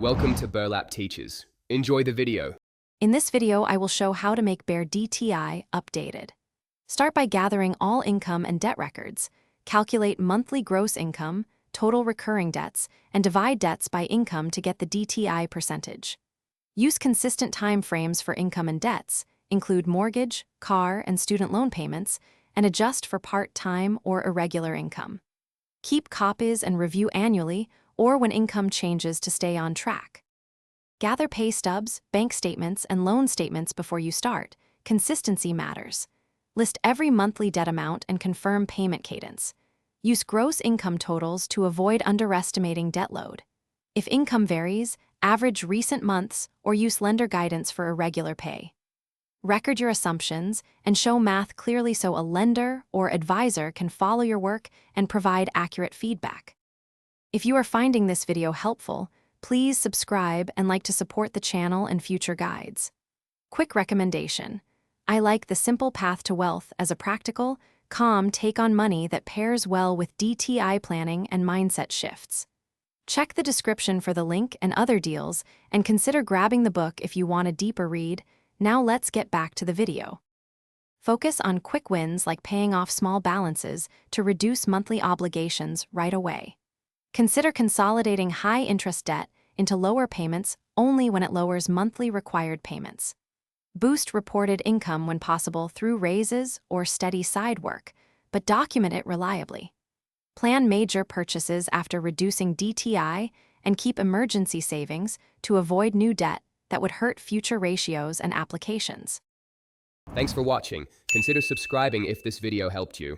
Welcome to Burlap Teachers. Enjoy the video. In this video, I will show how to make Bear DTI updated. Start by gathering all income and debt records. Calculate monthly gross income, total recurring debts, and divide debts by income to get the DTI percentage. Use consistent time frames for income and debts, include mortgage, car, and student loan payments, and adjust for part-time or irregular income. Keep copies and review annually or when income changes to stay on track. Gather pay stubs, bank statements, and loan statements before you start. Consistency matters. List every monthly debt amount and confirm payment cadence. Use gross income totals to avoid underestimating debt load. If income varies, average recent months or use lender guidance for irregular pay. Record your assumptions and show math clearly so a lender or advisor can follow your work and provide accurate feedback. If you are finding this video helpful, please subscribe and like to support the channel and future guides. Quick recommendation. I like the simple path to wealth as a practical, calm take on money that pairs well with DTI planning and mindset shifts. Check the description for the link and other deals, and consider grabbing the book if you want a deeper read. Now let's get back to the video. Focus on quick wins like paying off small balances to reduce monthly obligations right away. Consider consolidating high-interest debt into lower payments only when it lowers monthly required payments. Boost reported income when possible through raises or steady side work, but document it reliably. Plan major purchases after reducing DTI and keep emergency savings to avoid new debt that would hurt future ratios and applications. Thanks for watching. Consider subscribing if this video helped you.